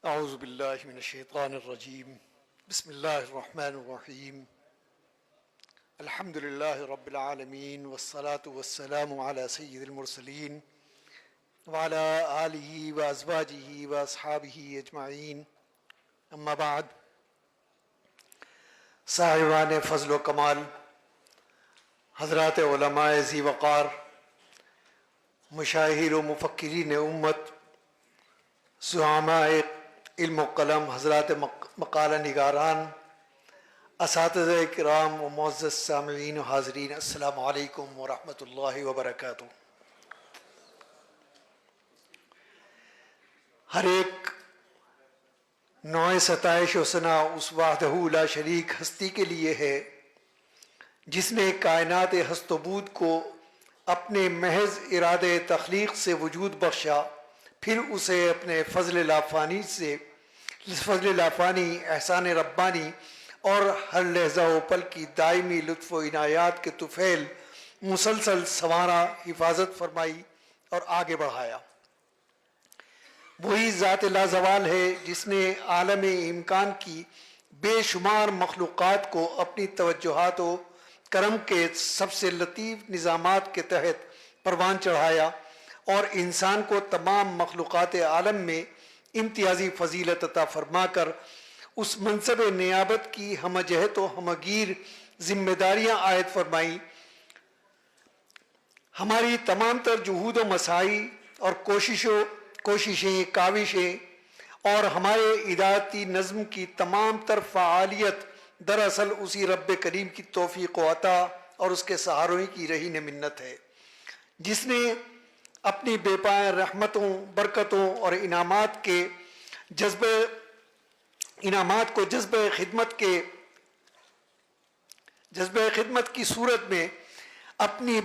اعوذ باللہ من الشیطان الرجیم بسم اللہ الرحمن الرحیم الحمد للہ رب العالمین والصلاة والسلام علی سید المرسلین وعلی آلہ وازواجہ واصحابہ اجمعین اما بعد. صاحبان فضل و کمال، حضرات علماء ذی وقار، مشاہیر و مفکرین امت، زعماء علم و قلم، حضرات مقالہ نگاران، اساتذہ کرام و معزز سامعین و حاضرین، السلام علیکم ورحمۃ اللہ وبرکاتہ. ہر ایک نوع ستائش و ثنا اس وحدہ لا شریک ہستی کے لیے ہے جس نے کائنات ہست و بود کو اپنے محض ارادے تخلیق سے وجود بخشا، پھر اسے اپنے فضل لافانی احسان ربانی اور ہر لحظہ و پل کی دائمی لطف و عنایات کے طفیل مسلسل سنوارا، حفاظت فرمائی اور آگے بڑھایا. وہی ذات لازوال ہے جس نے عالم امکان کی بے شمار مخلوقات کو اپنی توجہات و کرم کے سب سے لطیف نظامات کے تحت پروان چڑھایا اور انسان کو تمام مخلوقات عالم میں امتیازی فضیلت عطا فرما کر اس منصب نیابت کی ہم جہت و ہمگیر ذمہ داریاں عائد فرمائیں. ہماری تمام تر جہود و مساعی اور کوششیں، کاوشیں اور ہمارے ادارتی نظم کی تمام تر فعالیت دراصل اسی رب کریم کی توفیق و عطا اور اس کے سہاروں کی رہین منت ہے، جس نے اپنی بے پائے رحمتوں، برکتوں اور انعامات کو جذبہ خدمت کی صورت میں اپنی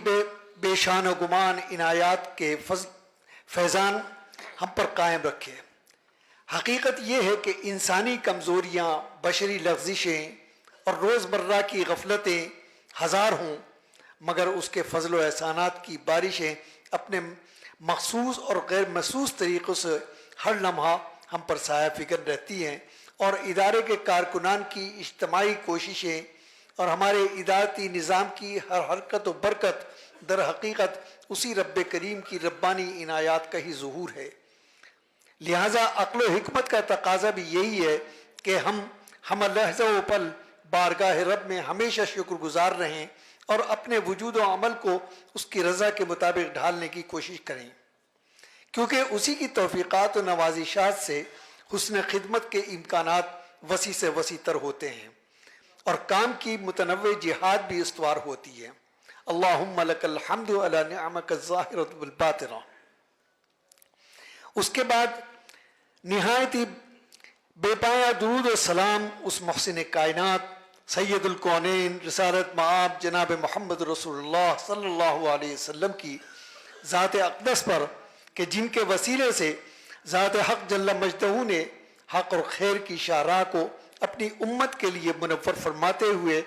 بے شان و گمان عنایات کے فیضان ہم پر قائم رکھے. حقیقت یہ ہے کہ انسانی کمزوریاں، بشری لغزشیں اور روزمرہ کی غفلتیں ہزار ہوں، مگر اس کے فضل و احسانات کی بارشیں اپنے مخصوص اور غیر محسوس طریقوں سے ہر لمحہ ہم پر سایہ فکر رہتی ہیں، اور ادارے کے کارکنان کی اجتماعی کوششیں اور ہمارے ادارتی نظام کی ہر حرکت و برکت در حقیقت اسی رب کریم کی ربانی عنایات کا ہی ظہور ہے. لہذا عقل و حکمت کا تقاضا بھی یہی ہے کہ ہم لحظہ و پل بارگاہ رب میں ہمیشہ شکر گزار رہیں اور اپنے وجود و عمل کو اس کی رضا کے مطابق ڈھالنے کی کوشش کریں، کیونکہ اسی کی توفیقات و نوازشات سے حسن خدمت کے امکانات وسیع سے وسیع تر ہوتے ہیں اور کام کی متنوع جہاد بھی استوار ہوتی ہے. اللہم لک الحمد علی نعمک الظاہرۃ والباطنہ. اس کے بعد نہایت ہی بے پایا درود و سلام اس محسن کائنات سید الکونین رسالت مآب جناب محمد رسول اللہ صلی اللہ علیہ وسلم کی ذات اقدس پر، کہ جن کے وسیلے سے ذات حق جل مجدہ نے حق اور خیر کی شاہراہ کو اپنی امت کے لیے منور فرماتے ہوئے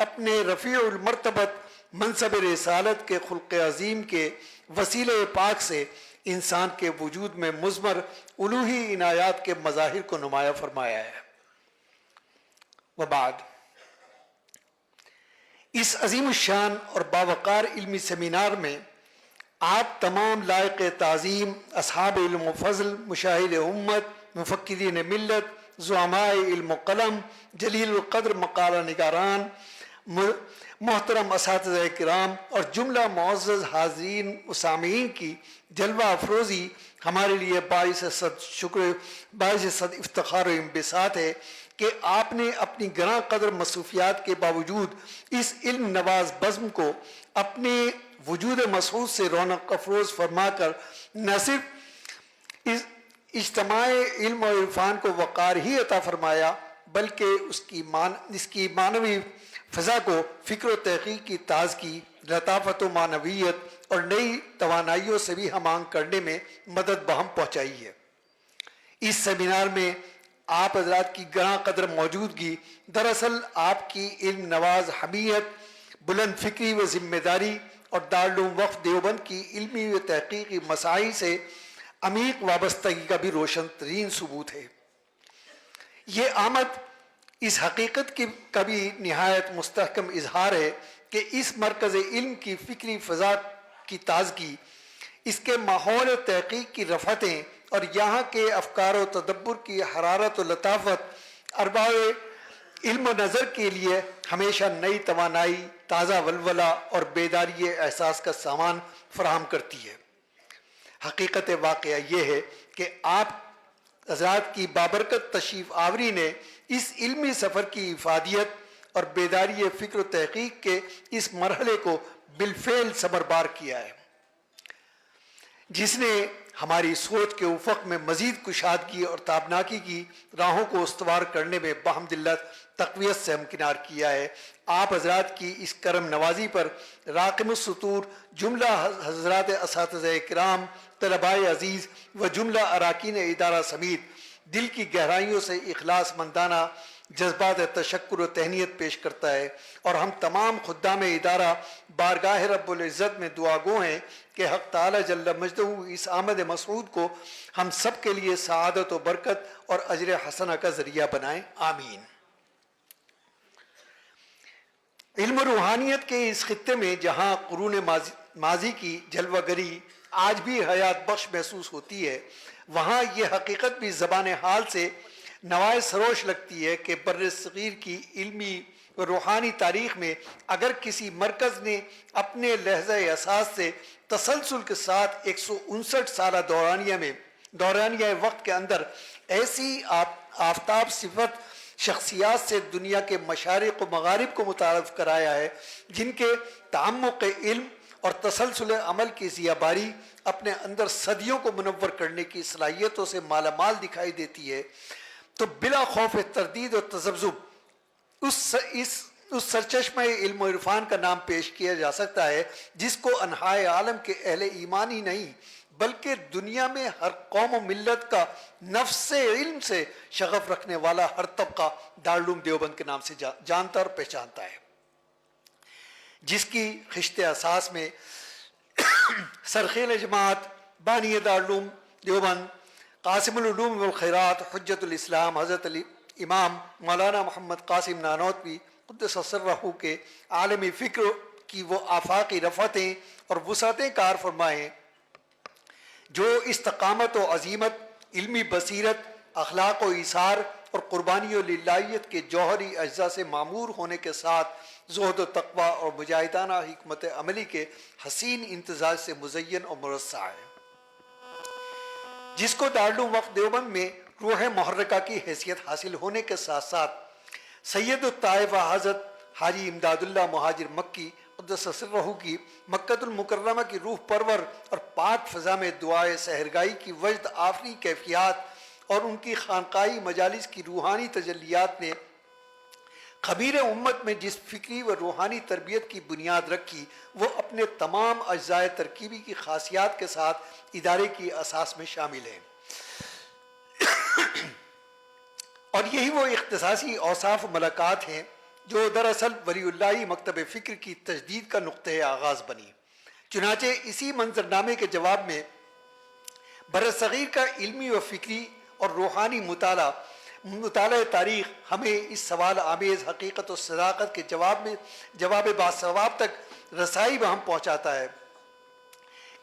اپنے رفیع المرتبت منصب رسالت کے خلق عظیم کے وسیلے پاک سے انسان کے وجود میں مضمر الوہی عنایات کے مظاہر کو نمایاں فرمایا ہے. وبعد، اس عظیم الشان اور باوقار علمی سیمینار میں آپ تمام لائق تعظیم اصحاب علم و فضل، مشاہیر امت، مفکرین ملت، زعماء علم و قلم، جلیل القدر مقالہ نگاران، محترم اساتذہ کرام اور جملہ معزز حاضرین و سامعین کی جلوہ افروزی ہمارے لیے باعث صد افتخار و انبساط ہے کہ آپ نے اپنی گراں قدر مصروفیات کے باوجود اس علم نواز بزم کو اپنے وجود مسعود سے رونق افروز فرما کر نہ صرف اس اجتماع علم و عرفان کو وقار ہی عطا فرمایا، بلکہ اس کی معنوی فضا کو فکر و تحقیق کی تازگی، لطافت و معنویت اور نئی توانائیوں سے بھی ہم آہنگ کرنے میں مدد بہم پہنچائی ہے. اس سیمینار میں آپ حضرات کی گراں قدر موجودگی دراصل آپ کی علم نواز حمیت، بلند فکری و ذمہ داری اور دارالعلوم وقف دیوبند کی علمی و تحقیقی مساعی سے عمیق وابستگی کا بھی روشن ترین ثبوت ہے. یہ آمد اس حقیقت کی کبھی نہایت مستحکم اظہار ہے کہ اس مرکز علم کی فکری فضا کی تازگی، اس کے ماحول تحقیق کی رفتیں اور یہاں کے افکار و تدبر کی حرارت و لطافت ارباب علم و نظر کے لیے ہمیشہ نئی توانائی، تازہ ولولہ اور بیداری احساس کا سامان فراہم کرتی ہے۔ حقیقت واقعہ یہ ہے کہ آپ حضرات کی بابرکت تشریف آوری نے اس علمی سفر کی افادیت اور بیداری فکر و تحقیق کے اس مرحلے کو بالفعل ثمربار کیا ہے، جس نے ہماری سوچ کے افق میں مزید کشادگی اور تابناکی کی راہوں کو استوار کرنے میں بحمداللہ تقویت سے ہمکنار کیا ہے۔ آپ حضرات کی اس کرم نوازی پر راقم السطور جملہ حضرات اساتذہ کرام، طلباء عزیز و جملہ اراکین ادارہ سمیت دل کی گہرائیوں سے اخلاص مندانہ جذبات تشکر و تہنیت پیش کرتا ہے، اور ہم تمام خدام ادارہ بارگاہ رب العزت میں دعا گو ہیں کہ حق تعالی جل مجدہ اس آمد مسعود کو ہم سب کے لیے سعادت و برکت اور اجر حسنہ کا ذریعہ بنائیں، آمین۔ علم و روحانیت کے اس خطے میں جہاں قرون ماضی کی جلوہ گری آج بھی حیات بخش محسوس ہوتی ہے، وہاں یہ حقیقت بھی زبان حال سے نوائے سروش لگتی ہے کہ بر صغیر کی علمی و روحانی تاریخ میں اگر کسی مرکز نے اپنے لحظہ اساس سے تسلسل کے ساتھ 159 سالہ دورانیہ وقت کے اندر ایسی آفتاب صفت شخصیات سے دنیا کے مشارق و مغارب کو متعارف کرایا ہے جن کے تعمق علم اور تسلسل عمل کی ضیاباری اپنے اندر صدیوں کو منور کرنے کی صلاحیتوں سے مالا مال دکھائی دیتی ہے، تو بلا خوف تردید اور تذبذب اس سرچشمہ علم و عرفان کا نام پیش کیا جا سکتا ہے جس کو انحائے عالم کے اہل ایمان ہی نہیں بلکہ دنیا میں ہر قوم و ملت کا نفس علم سے شغف رکھنے والا ہر طبقہ دارالعلوم دیوبند کے نام سے جانتا اور پہچانتا ہے، جس کی خشت اساس میں سرخیل جماعت بانی دارالعلوم دیوبند قاسم العلوم والخیرات حجت الاسلام حضرت امام مولانا محمد قاسم نانوتوی قدس سرہ کے عالمی فکر کی وہ آفاقی رفتیں اور وسعتیں کار فرمائیں جو استقامت و عظیمت، علمی بصیرت، اخلاق و ایثار اور قربانی و للہیت کے جوہری اجزاء سے معمور ہونے کے ساتھ زہد و تقوی اور مجاہدانہ حکمت عملی کے حسین امتزاج سے مزین اور مرصع ہے، جس کو دارالعلوم وقف دیوبند میں روح محرکہ کی حیثیت حاصل ہونے کے ساتھ ساتھ سید الطائفہ حضرت حاجی امداد اللہ مہاجر مکی قدس سرہ کی مکۃ المکرمہ کی روح پرور اور پاک فضا میں دعائے سحرگائی کی وجد آفری کیفیات اور ان کی خانقاہی مجالس کی روحانی تجلیات نے خبیر امت میں جس فکری و روحانی تربیت کی بنیاد رکھی وہ اپنے تمام اجزائے ترکیبی کی خاصیات کے ساتھ ادارے کی اساس میں شامل ہیں، اور یہی وہ اختصاصی اوصاف و ملکات ہیں جو دراصل ولی اللہ مکتب فکر کی تجدید کا نقطۂ آغاز بنی۔ چنانچہ اسی منظرنامے کے جواب میں برصغیر کا علمی و فکری اور روحانی مطالعہ تاریخ ہمیں اس سوال آمیز حقیقت و صداقت کے جواب باثواب تک رسائی بہم پہنچاتا ہے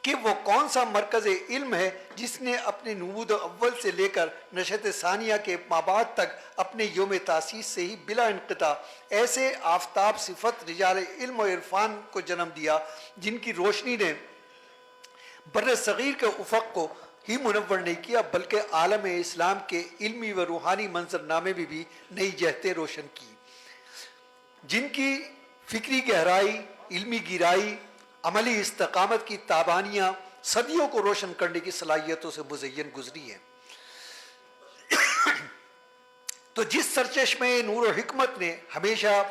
کہ وہ کون سا مرکز علم ہے جس نے اپنے نمود اول سے لے کر نشأت ثانیہ کے مابعد تک اپنے یوم تاسیس سے ہی بلا انقطاع ایسے آفتاب صفت رجال علم و عرفان کو جنم دیا جن کی روشنی نے بر صغیر کے افق کو ہی منور نہیں کیا بلکہ عالم اسلام کے علمی و روحانی منظرنامے میں بھی نئی جہتیں روشن کی، جن کی فکری گہرائی، علمی گہرائی، عملی استقامت کی تابانیاں صدیوں کو روشن کرنے کی صلاحیتوں سے مزین گزری ہیں۔ تو جس سرچشمہ نور و حکمت نے ہمیشہ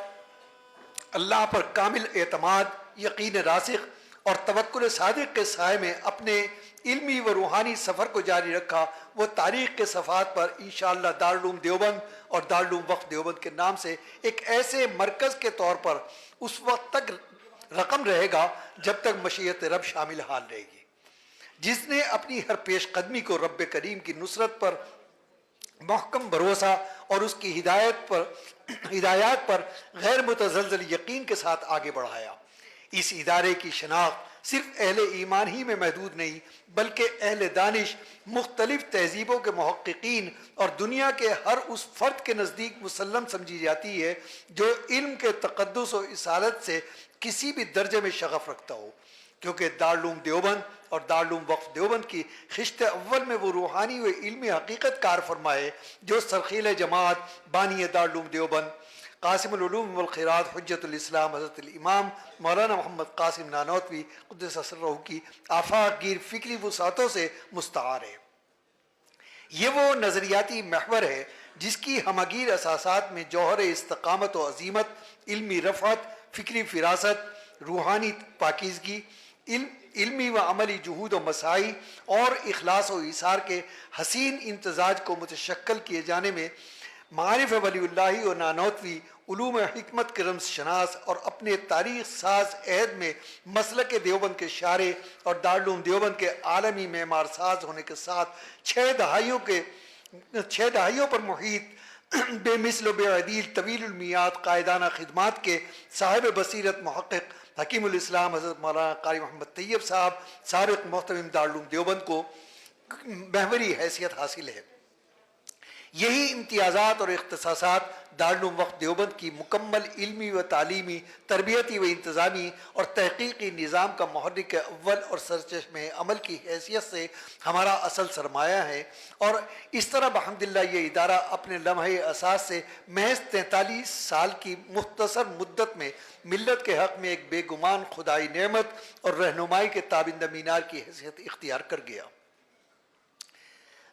اللہ پر کامل اعتماد، یقین راسخ اور توکل صادق کے سائے میں اپنے علمی و روحانی سفر کو جاری رکھا، وہ تاریخ کے صفحات پر انشاءاللہ دارالعلوم دیوبند اور دارالعلوم وقف دیوبند کے نام سے ایک ایسے مرکز کے طور پر اس وقت تک رقم رہے گا جب تک مشیت رب شامل حال رہے گی، جس نے اپنی ہر پیش قدمی کو رب کریم کی نصرت پر محکم بھروسہ اور اس کی ہدایات پر غیر متزلزل یقین کے ساتھ آگے بڑھایا۔ اس ادارے کی شناخت صرف اہل ایمان ہی میں محدود نہیں بلکہ اہل دانش، مختلف تہذیبوں کے محققین اور دنیا کے ہر اس فرد کے نزدیک مسلم سمجھی جاتی ہے جو علم کے تقدس و اصالت سے کسی بھی درجے میں شغف رکھتا ہو، کیونکہ دارالعلوم دیوبند اور دارالعلوم وقف دیوبند کی خشت اول میں وہ روحانی و علمی حقیقت کار فرمائے جو سرخیل جماعت بانی دارالعلوم دیوبند قاسم العلوم والخیرات حجت الاسلام حضرت الامام مولانا محمد قاسم نانوتوی قدس سرہ کی آفاق گیر فکری وسعتوں سے مستعار ہے۔ یہ وہ نظریاتی محور ہے جس کی ہمگیر اساسات میں جوہر استقامت و عظیمت، علمی رفعت، فکری فراست، روحانی پاکیزگی، علمی و عملی جہود و مساعی اور اخلاص و ایثار کے حسین امتزاج کو متشکل کیے جانے میں معارف ولی اللہ و نانوتوی علوم حکمت کے رمز شناس اور اپنے تاریخ ساز عہد میں مسلک دیوبند کے شارع اور دارالعلوم دیوبند کے عالمی معمار ساز ہونے کے ساتھ 6 دہائیوں پر محیط بے مثل و بے عدیل طویل المیاد قائدانہ خدمات کے صاحب بصیرت محقق حکیم الاسلام حضرت مولانا قاری محمد طیب صاحب سابق محتمم دارالعلوم دیوبند کو محوری حیثیت حاصل ہے۔ یہی امتیازات اور اختصاصات دارالعلوم وقف دیوبند کی مکمل علمی و تعلیمی، تربیتی و انتظامی اور تحقیقی نظام کا محرک اول اور سرچشمہ عمل کی حیثیت سے ہمارا اصل سرمایہ ہے، اور اس طرح بحمدللہ یہ ادارہ اپنے لمحہ اساس سے محض 43 سال کی مختصر مدت میں ملت کے حق میں ایک بے گمان خدائی نعمت اور رہنمائی کے تابندہ مینار کی حیثیت اختیار کر گیا۔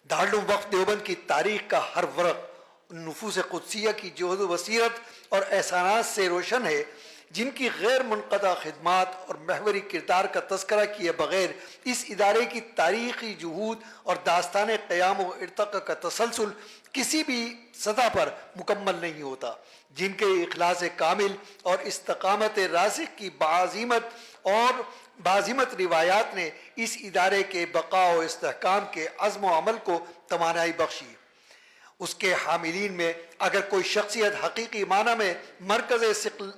دارالعلوم وقف دیوبند کی تاریخ کا ہر ورق نفوس قدسیہ کی جہد و بصیرت اور احسانات سے روشن ہے، جن کی غیر منقطع خدمات اور محوری کردار کا تذکرہ کیے بغیر اس ادارے کی تاریخی جہود اور داستان قیام و ارتقاء کا تسلسل کسی بھی سطح پر مکمل نہیں ہوتا، جن کے اخلاص کامل اور استقامت راسخ کی بعظمت روایات نے اس ادارے کے بقا و استحکام کے عزم و عمل کو توانائی بخشی۔ اس کے حاملین میں اگر کوئی شخصیت حقیقی معنی میں مرکز ثقل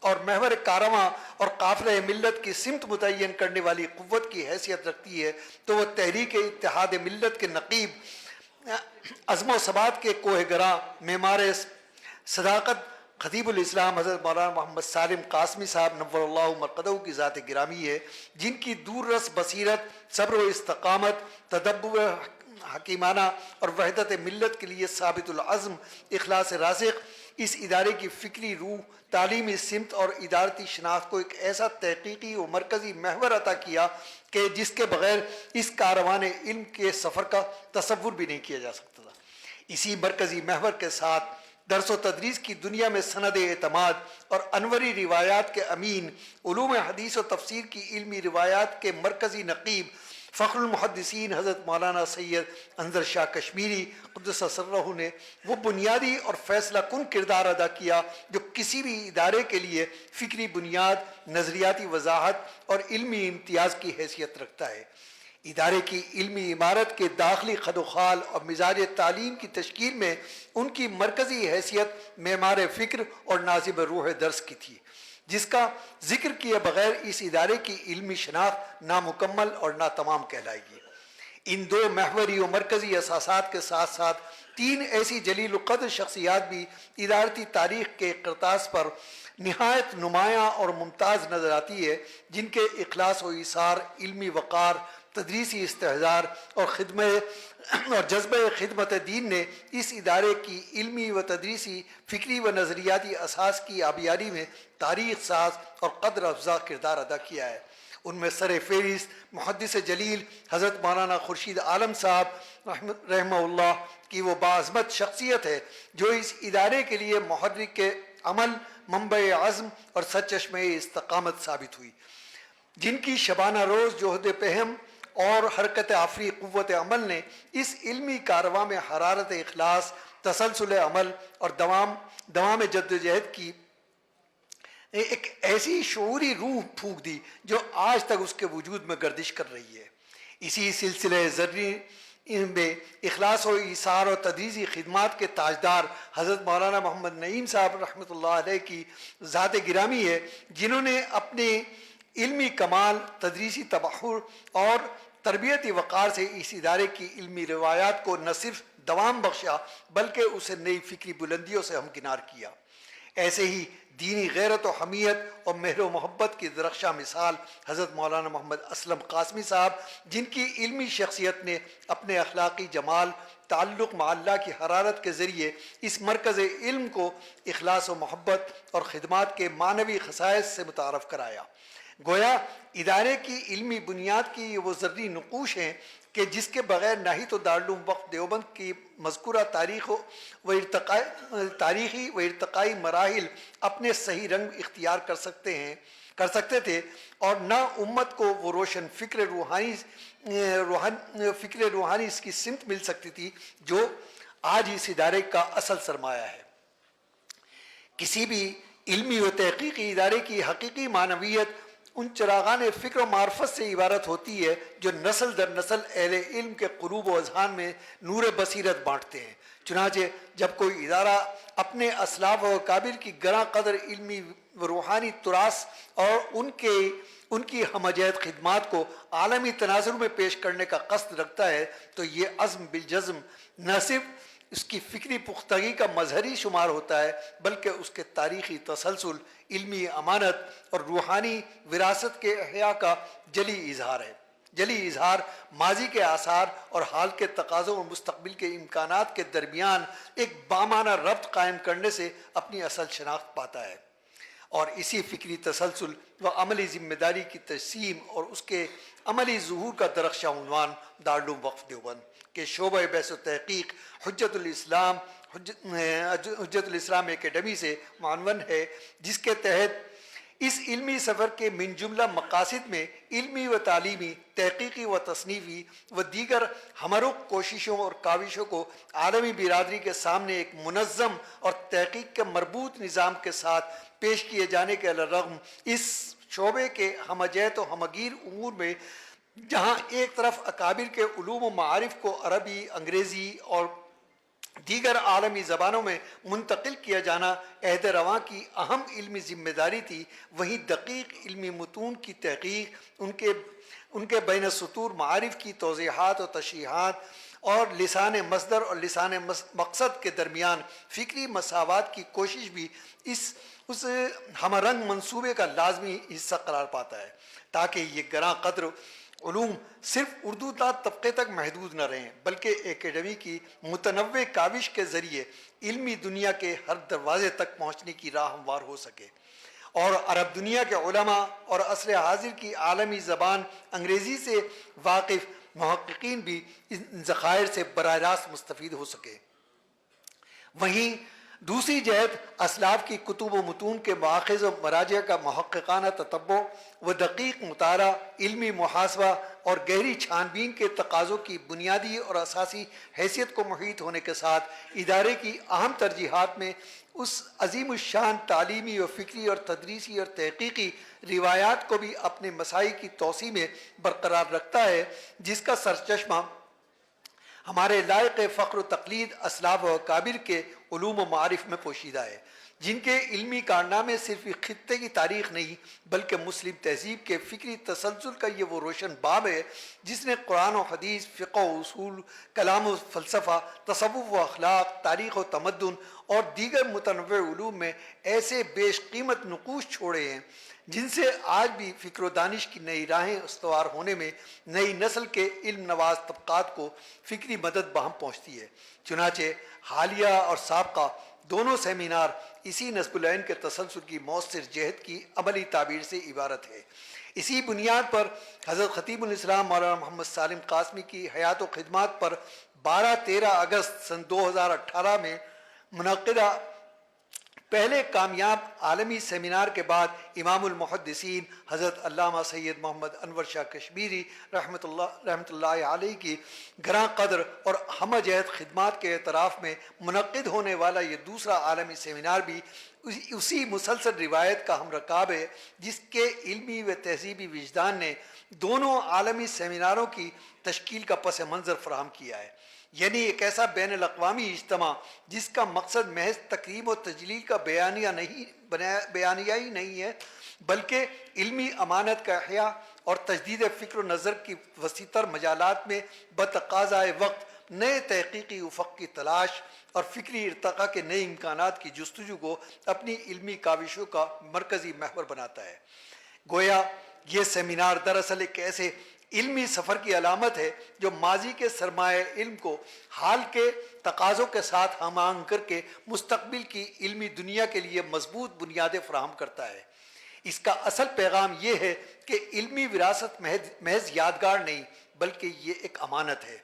اور محور کارواں اور قافلہ ملت کی سمت متعین کرنے والی قوت کی حیثیت رکھتی ہے تو وہ تحریک اتحاد ملت کے نقیب، عزم و ثبات کے کوہ گراں، معمار صداقت خطیب الاسلام حضرت مولانا محمد سالم قاسمی صاحب نور اللہ مرقدہ کی ذات گرامی ہے، جن کی دور رس بصیرت، صبر و استقامت، تدبر حکیمانہ اور وحدت ملت کے لیے ثابت العزم اخلاص راسخ اس ادارے کی فکری روح، تعلیمی سمت اور ادارتی شناخت کو ایک ایسا تحقیقی و مرکزی محور عطا کیا کہ جس کے بغیر اس کاروان علم کے سفر کا تصور بھی نہیں کیا جا سکتا تھا۔ اسی مرکزی محور کے ساتھ درس و تدریس کی دنیا میں سند اعتماد اور انوری روایات کے امین، علوم حدیث و تفسیر کی علمی روایات کے مرکزی نقیب، فخر المحدثین حضرت مولانا سید انظر شاہ کشمیری قدس سرہ نے وہ بنیادی اور فیصلہ کن کردار ادا کیا جو کسی بھی ادارے کے لیے فکری بنیاد، نظریاتی وضاحت اور علمی امتیاز کی حیثیت رکھتا ہے۔ ادارے کی علمی عمارت کے داخلی خد و خال اور مزاج تعلیم کی تشکیل میں ان کی مرکزی حیثیت معمار فکر اور ناظم روح درس کی تھی، جس کا ذکر کیے بغیر اس ادارے کی علمی شناخت نامکمل اور ناتمام کہلائے گی۔ ان دو محوری و مرکزی اساسات کے ساتھ ساتھ 3 ایسی جلیل القدر شخصیات بھی ادارتی تاریخ کے کرتاس پر نہایت نمایاں اور ممتاز نظر آتی ہے، جن کے اخلاص و ایثار، علمی وقار، تدریسی استحضار اور جذبہ خدمت دین نے اس ادارے کی علمی و تدریسی، فکری و نظریاتی اساس کی آبیاری میں تاریخ ساز اور قدر افزا کردار ادا کیا ہے۔ ان میں سر فہرست محدث جلیل حضرت مولانا خورشید عالم صاحب رحمہ اللہ کی وہ باعظمت شخصیت ہے جو اس ادارے کے لیے محرک عمل، منبع عزم اور سرچشمہ استقامت ثابت ہوئی، جن کی شبانہ روز جہد پہم اور حرکت آفری قوت عمل نے اس علمی کارواں میں حرارت اخلاص، تسلسل عمل اور دوام جدوجہد کی ایک ایسی شعوری روح پھونک دی جو آج تک اس کے وجود میں گردش کر رہی ہے۔ اسی سلسلہ زرعی ان میں اخلاص و ایثار اور تدریسی خدمات کے تاجدار حضرت مولانا محمد نعیم صاحب رحمۃ اللہ علیہ کی ذات گرامی ہے، جنہوں نے اپنے علمی کمال، تدریسی تبحر اور تربیتی وقار سے اس ادارے کی علمی روایات کو نہ صرف دوام بخشا بلکہ اسے نئی فکری بلندیوں سے ہمکنار کیا۔ ایسے ہی دینی غیرت و حمیت اور مہر و محبت کی درخشاں مثال حضرت مولانا محمد اسلم قاسمی صاحب، جن کی علمی شخصیت نے اپنے اخلاقی جمال، تعلق مع اللہ کی حرارت کے ذریعے اس مرکز علم کو اخلاص و محبت اور خدمات کے معنوی خصائص سے متعارف کرایا۔ گویا ادارے کی علمی بنیاد کی یہ وہ ذری نقوش ہیں کہ جس کے بغیر نہ ہی تو دارالعلوم وقف دیوبند کی مذکورہ تاریخی و ارتقائی مراحل اپنے صحیح رنگ اختیار کر سکتے تھے، اور نہ امت کو وہ روشن فکر روحانی اس کی سمت مل سکتی تھی جو آج اس ادارے کا اصل سرمایہ ہے۔ کسی بھی علمی و تحقیقی ادارے کی حقیقی معنویت ان چراغان فکر و معرفت سے عبارت ہوتی ہے جو نسل در نسل اہل علم کے قلوب و اذہان میں نور بصیرت بانٹتے ہیں۔ چنانچہ جب کوئی ادارہ اپنے اسلاف و اکابر کی گراں قدر علمی و روحانی تراث اور ان کی ہمہ جہت خدمات کو عالمی تناظر میں پیش کرنے کا قصد رکھتا ہے تو یہ عزم بالجزم نہ صرف اس کی فکری پختگی کا مظہری شمار ہوتا ہے بلکہ اس کے تاریخی تسلسل، علمی امانت اور روحانی وراثت کے احیاء کا جلی اظہار ماضی کے آثار اور حال کے تقاضوں اور مستقبل کے امکانات کے درمیان ایک بامانہ ربط قائم کرنے سے اپنی اصل شناخت پاتا ہے، اور اسی فکری تسلسل و عملی ذمہ داری کی تجسیم اور اس کے عملی ظہور کا درخشاں عنوان دارالعلوم وقف دیوبند کے شعبہ بحث و تحقیق حجت الاسلام اکیڈمی سے معنون ہے، جس کے تحت اس علمی سفر کے من جملہ مقاصد میں علمی و تعلیمی، تحقیقی و تصنیفی و دیگر ہمرخ کوششوں اور کاوشوں کو عالمی برادری کے سامنے ایک منظم اور تحقیق کے مربوط نظام کے ساتھ پیش کیے جانے کے الرغم اس شعبے کے ہمہ جہت و ہمگیر امور میں جہاں ایک طرف اکابر کے علوم و معارف کو عربی، انگریزی اور دیگر عالمی زبانوں میں منتقل کیا جانا عہد رواں کی اہم علمی ذمہ داری تھی، وہیں دقیق علمی متون کی تحقیق، ان کے بین السطور معارف کی توضیحات و تشریحات اور لسان مصدر اور لسان مقصد کے درمیان فکری مساوات کی کوشش بھی اس ہمہ رنگ منصوبے کا لازمی حصہ قرار پاتا ہے، تاکہ یہ گراں قدر علوم صرف اردو داں طبقے تک محدود نہ رہیں بلکہ اکیڈمی کی متنوع کاوش کے ذریعے علمی دنیا کے ہر دروازے تک پہنچنے کی راہ ہموار ہو سکے، اور عرب دنیا کے علماء اور عصر حاضر کی عالمی زبان انگریزی سے واقف محققین بھی ان ذخائر سے براہ راست مستفید ہو سکے۔ وہیں دوسری جہت اسلاف کی کتب و متون کے ماخذ و مراجع کا محققانہ تتبع و دقیق مطالعہ، علمی محاسبہ اور گہری چھان بین کے تقاضوں کی بنیادی اور اساسی حیثیت کو محیط ہونے کے ساتھ ادارے کی اہم ترجیحات میں اس عظیم الشان تعلیمی و فکری اور تدریسی اور تحقیقی روایات کو بھی اپنے مساعی کی توسیع میں برقرار رکھتا ہے، جس کا سرچشمہ ہمارے لائق فخر و تقلید اسلاف و اکابر کے علوم و معارف میں پوشیدہ ہے، جن کے علمی کارنامے صرف خطے کی تاریخ نہیں بلکہ مسلم تہذیب کے فکری تسلسل کا یہ وہ روشن باب ہے جس نے قرآن و حدیث، فقہ و اصول، کلام و فلسفہ، تصوف و اخلاق، تاریخ و تمدن اور دیگر متنوع علوم میں ایسے بیش قیمت نقوش چھوڑے ہیں جن سے آج بھی فکر و دانش کی نئی راہیں استوار ہونے میں نئی نسل کے علم نواز طبقات کو فکری مدد بہم پہنچتی ہے۔ چنانچہ حالیہ اور سابقہ دونوں سیمینار اسی نصب العین کے تسلسل کی مؤثر جہت کی عملی تعبیر سے عبارت ہے۔ اسی بنیاد پر حضرت خطیب الاسلام مولانا محمد سالم قاسمی کی حیات و خدمات پر 12-13 اگست سن 2018 میں منعقدہ پہلے کامیاب عالمی سیمینار کے بعد امام المحدثین حضرت علامہ سید محمد انور شاہ کشمیری رحمۃ اللہ علیہ کی گراں قدر اور ہمہ جہت خدمات کے اعتراف میں منعقد ہونے والا یہ دوسرا عالمی سیمینار بھی اسی مسلسل روایت کا ہم رکاب ہے جس کے علمی و تہذیبی وجدان نے دونوں عالمی سیمیناروں کی تشکیل کا پس منظر فراہم کیا ہے، یعنی ایک ایسا بین الاقوامی اجتماع جس کا مقصد محض تکریم و تجلیل کا بیانیہ ہی نہیں ہے، بلکہ علمی امانت کا احیاء اور تجدید فکر و نظر کی وسیع تر مجالات میں بتقاضائے وقت نئے تحقیقی افق کی تلاش اور فکری ارتقاء کے نئے امکانات کی جستجو کو اپنی علمی کاوشوں کا مرکزی محور بناتا ہے۔ گویا یہ سیمینار دراصل ایک ایسے علمی سفر کی علامت ہے جو ماضی کے سرمایہ علم کو حال کے تقاضوں کے ساتھ ہم آہنگ کر کے مستقبل کی علمی دنیا کے لیے مضبوط بنیادیں فراہم کرتا ہے۔ اس کا اصل پیغام یہ ہے کہ علمی وراثت محض یادگار نہیں بلکہ یہ ایک امانت ہے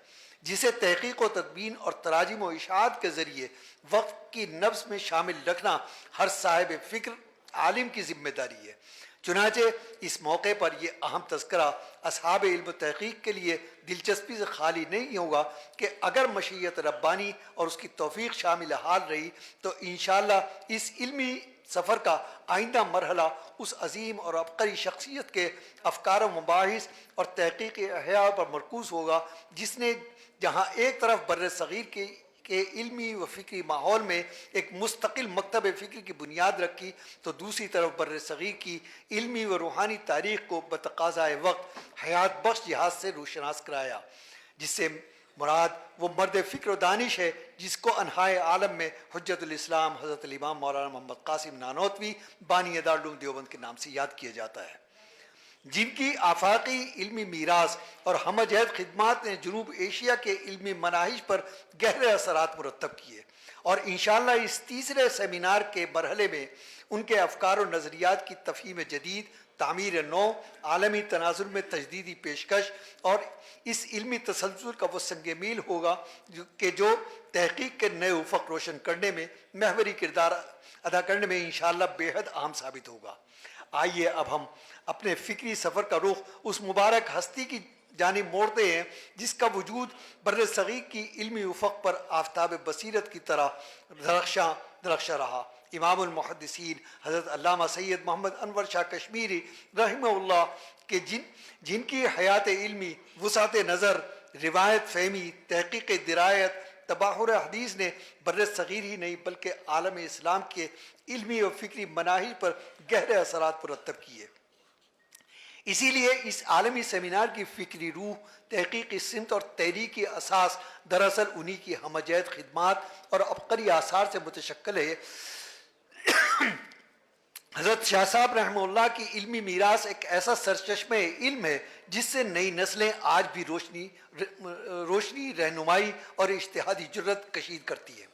جسے تحقیق و تدوین اور تراجم و اشاعت کے ذریعے وقت کی نبض میں شامل رکھنا ہر صاحب فکر عالم کی ذمہ داری ہے۔ چنانچہ اس موقع پر یہ اہم تذکرہ اصحاب علم و تحقیق کے لیے دلچسپی سے خالی نہیں ہوگا کہ اگر مشیت ربانی اور اس کی توفیق شامل حال رہی تو انشاءاللہ اس علمی سفر کا آئندہ مرحلہ اس عظیم اور عبقری شخصیت کے افکار و مباحث اور تحقیقی احیاء پر مرکوز ہوگا جس نے جہاں ایک طرف بر صغیر کے علمی و فکری ماحول میں ایک مستقل مکتب فکر کی بنیاد رکھی تو دوسری طرف بر صغیر کی علمی و روحانی تاریخ کو بتقاضائے وقت حیات بخش جہاز سے روشناس کرایا، جس سے مراد وہ مرد فکر و دانش ہے جس کو انحائے عالم میں حجت الاسلام حضرت الامام مولانا محمد قاسم نانوتوی بانی دارالعلوم دیوبند کے نام سے یاد کیا جاتا ہے، جن کی آفاقی علمی میراث اور ہمہ جہت خدمات نے جنوب ایشیا کے علمی مناہج پر گہرے اثرات مرتب کیے، اور انشاءاللہ اس تیسرے سیمینار کے مرحلے میں ان کے افکار و نظریات کی تفہیم جدید، تعمیر نو، عالمی تناظر میں تجدیدی پیشکش اور اس علمی تسلسل کا وہ سنگ میل ہوگا کہ جو تحقیق کے نئے افق روشن کرنے میں محوری کردار ادا کرنے میں انشاءاللہ بے حد اہم ثابت ہوگا۔ آئیے اب ہم اپنے فکری سفر کا رخ اس مبارک ہستی کی جانب موڑتے ہیں جس کا وجود بر صغیر کی علمی افق پر آفتاب بصیرت کی طرح درخشاں رہا۔ امام المحدثین حضرت علامہ سید محمد انور شاہ کشمیری رحمہ اللہ کے جن کی حیات علمی، وسعت نظر، روایت فہمی، تحقیق درایت، تباہر حدیث نے بر صغیر ہی نہیں بلکہ عالم اسلام کے علمی و فکری مناہج پر گہرے اثرات مرتب کیے۔ اسی لیے اس عالمی سیمینار کی فکری روح، تحقیقی سمت اور تحریکی اساس دراصل انہی کی ہمہ جہت خدمات اور عبقری آثار سے متشکل ہے۔ حضرت شاہ صاحب رحمہ اللہ کی علمی میراث ایک ایسا سرچشمہ علم ہے جس سے نئی نسلیں آج بھی روشنی رہنمائی اور اجتہادی جرت کشید کرتی ہیں۔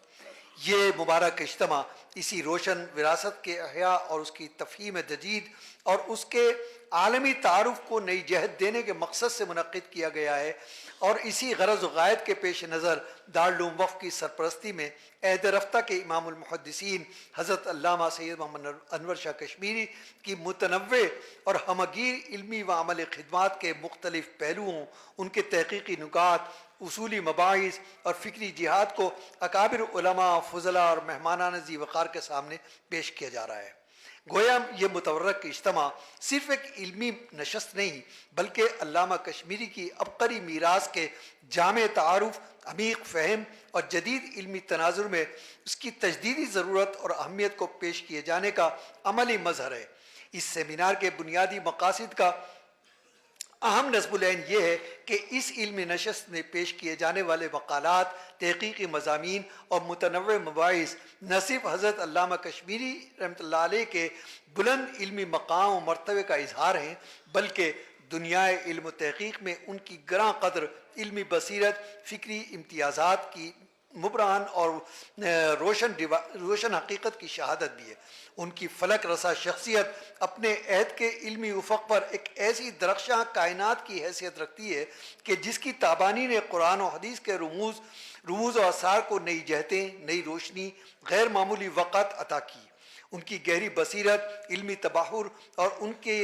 یہ مبارک اجتماع اسی روشن وراثت کے احیاء اور اس کی تفہیم جدید اور اس کے عالمی تعارف کو نئی جہت دینے کے مقصد سے منعقد کیا گیا ہے، اور اسی غرض و غایت کے پیش نظر دارالعلوم وقف کی سرپرستی میں عہد رفتہ کے امام المحدثین حضرت علامہ سید محمد انور شاہ کشمیری کی متنوع اور ہمگیر علمی و عملی خدمات کے مختلف پہلوؤں، ان کے تحقیقی نکات، اصولی مباحث اور فکری جہاد کو اکابر علماء، فضلاء اور مہمانان ذی وقار کے سامنے پیش کیا جا رہا ہے۔ گویا یہ متورک اجتماع صرف ایک علمی نشست نہیں بلکہ علامہ کشمیری کی عبقری میراث کے جامع تعارف، عمیق فہم اور جدید علمی تناظر میں اس کی تجدیدی ضرورت اور اہمیت کو پیش کیے جانے کا عملی مظہر ہے۔ اس سیمینار کے بنیادی مقاصد کا اہم نصب العین یہ ہے کہ اس علمی نشست میں پیش کیے جانے والے مقالات، تحقیقی مضامین اور متنوع مباحث نہ صرف حضرت علامہ کشمیری رحمۃ اللہ علیہ کے بلند علمی مقام و مرتبے کا اظہار ہیں بلکہ دنیائے علم و تحقیق میں ان کی گراں قدر علمی بصیرت، فکری امتیازات کی مبرہن اور روشن حقیقت کی شہادت بھی ہے۔ ان کی فلک رسا شخصیت اپنے عہد کے علمی افق پر ایک ایسی درخشاں کائنات کی حیثیت رکھتی ہے کہ جس کی تابانی نے قرآن و حدیث کے رموز و آثار کو نئی جہتیں، نئی روشنی، غیر معمولی وقت عطا کی۔ ان کی گہری بصیرت، علمی تباہر اور ان کے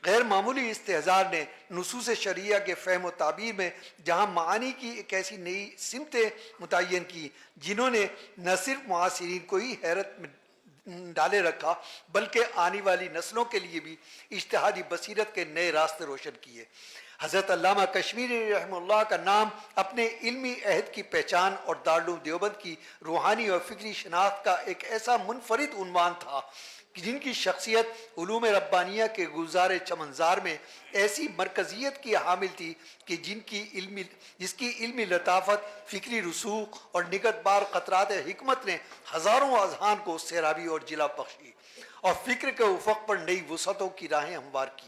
غیر معمولی استحضار نے نصوص شرعیہ کے فہم و تعبیر میں جہاں معانی کی ایک ایسی نئی سمتیں متعین کی جنہوں نے نہ صرف معاصرین کو ہی حیرت میں ڈالے رکھا بلکہ آنے والی نسلوں کے لیے بھی اجتہادی بصیرت کے نئے راستے روشن کیے۔ حضرت علامہ کشمیری رحمہ اللہ کا نام اپنے علمی عہد کی پہچان اور دارالعلوم دیوبند کی روحانی اور فکری شناخت کا ایک ایسا منفرد عنوان تھا جن کی شخصیت علوم ربانیہ کے گلزار چمنزار میں ایسی مرکزیت کی حامل تھی کہ جس کی علمی لطافت، فکری رسوخ اور نگہت بار قطرات حکمت نے ہزاروں اذہان کو سیرابی اور جلا بخشی اور فکر کے افق پر نئی وسعتوں کی راہیں ہموار کی۔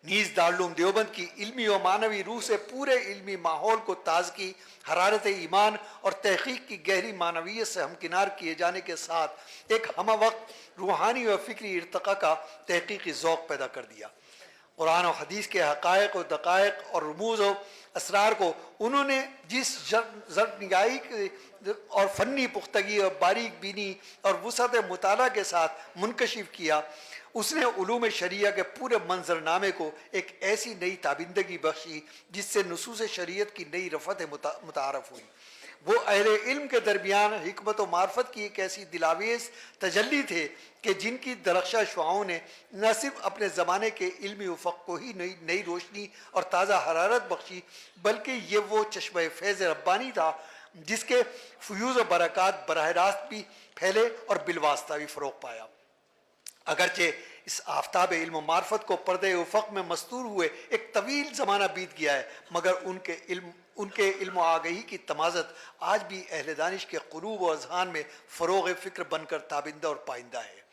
نیز دارالعلوم دیوبند کی علمی و معنوی روح سے پورے علمی ماحول کو تازگی، حرارت ایمان اور تحقیق کی گہری معنویت سے ہمکنار کیے جانے کے ساتھ ایک ہمہ وقت روحانی و فکری ارتقاء کا تحقیقی ذوق پیدا کر دیا۔ قرآن و حدیث کے حقائق و دقائق اور رموز و اسرار کو انہوں نے جس زرنگائی اور فنی پختگی اور باریک بینی اور وسعت مطالعہ کے ساتھ منکشف کیا، اس نے علوم شریعہ کے پورے منظرنامے کو ایک ایسی نئی تابندگی بخشی جس سے نصوص شریعت کی نئی رفعت متعارف ہوئی۔ وہ اہل علم کے درمیان حکمت و معرفت کی ایک ایسی دلاویز تجلی تھے کہ جن کی درخشاں شعاعوں نے نہ صرف اپنے زمانے کے علمی افق کو ہی نئی روشنی اور تازہ حرارت بخشی بلکہ یہ وہ چشمہ فیض ربانی تھا جس کے فیوز و برکات براہ راست بھی پھیلے اور بالواسطہ بھی فروغ پایا۔ اگرچہ اس آفتاب علم و معرفت کو پردے افق میں مستور ہوئے ایک طویل زمانہ بیت گیا ہے، مگر ان کے علم و آگہی کی تمازت آج بھی اہل دانش کے قلوب و اذہان میں فروغ فکر بن کر تابندہ اور پائندہ ہے۔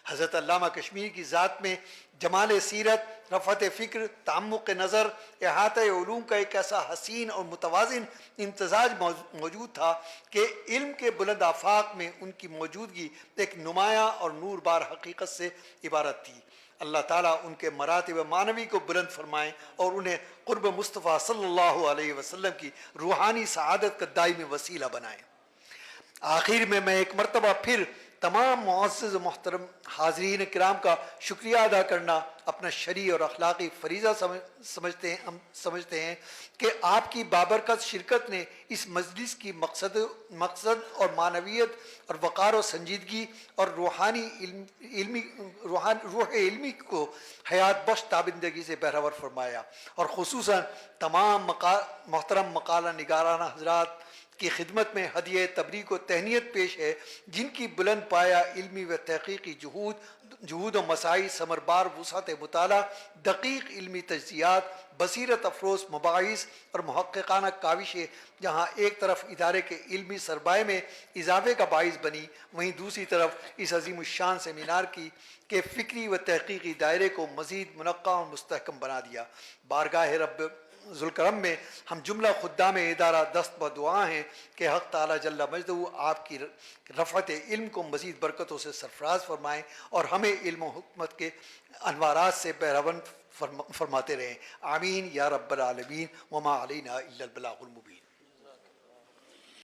حضرت علامہ کشمیری کی ذات میں جمال سیرت، رفعت فکر، تعمق نظر، احاطہ علوم کا ایک ایسا حسین اور متوازن امتزاج موجود تھا کہ علم کے بلند آفاق میں ان کی موجودگی ایک نمایاں اور نور بار حقیقت سے عبارت تھی۔ اللہ تعالیٰ ان کے مراتب معنوی کو بلند فرمائیں اور انہیں قرب مصطفیٰ صلی اللہ علیہ وسلم کی روحانی سعادت کا دائمی وسیلہ بنائیں۔ آخر میں ایک مرتبہ پھر تمام معزز و محترم حاضرین کرام کا شکریہ ادا کرنا اپنا شرعی اور اخلاقی فریضہ سمجھتے ہیں کہ آپ کی بابرکت شرکت نے اس مجلس کی مقصد اور معنویت اور وقار و سنجیدگی اور روح علمی کو حیات بخش تابندگی سے بہرور فرمایا، اور خصوصاً تمام محترم مقالہ نگارانہ حضرات کی خدمت میں ہدیہ تبریک و تہنیت پیش ہے، جن کی بلند پایا علمی و تحقیقی جہود و مساعی، ثمربار وسعت مطالعہ، دقیق علمی تجزیات، بصیرت افروز مباحث اور محققانہ کاوشیں جہاں ایک طرف ادارے کے علمی سرمایہ میں اضافے کا باعث بنی، وہیں دوسری طرف اس عظیم الشان سیمینار کے فکری و تحقیقی دائرے کو مزید منقع اور مستحکم بنا دیا۔ بارگاہ رب ذوالکرم میں ہم جملہ خدام ادارہ دست بدعا ہیں کہ حق تعالیٰ جل مجدہ آپ کی رفعت علم کو مزید برکتوں سے سرفراز فرمائیں اور ہمیں علم و حکمت کے انوارات سے بہرون فرماتے رہیں۔ آمین یا رب العالمین، وما علینا الا البلاغ المبین۔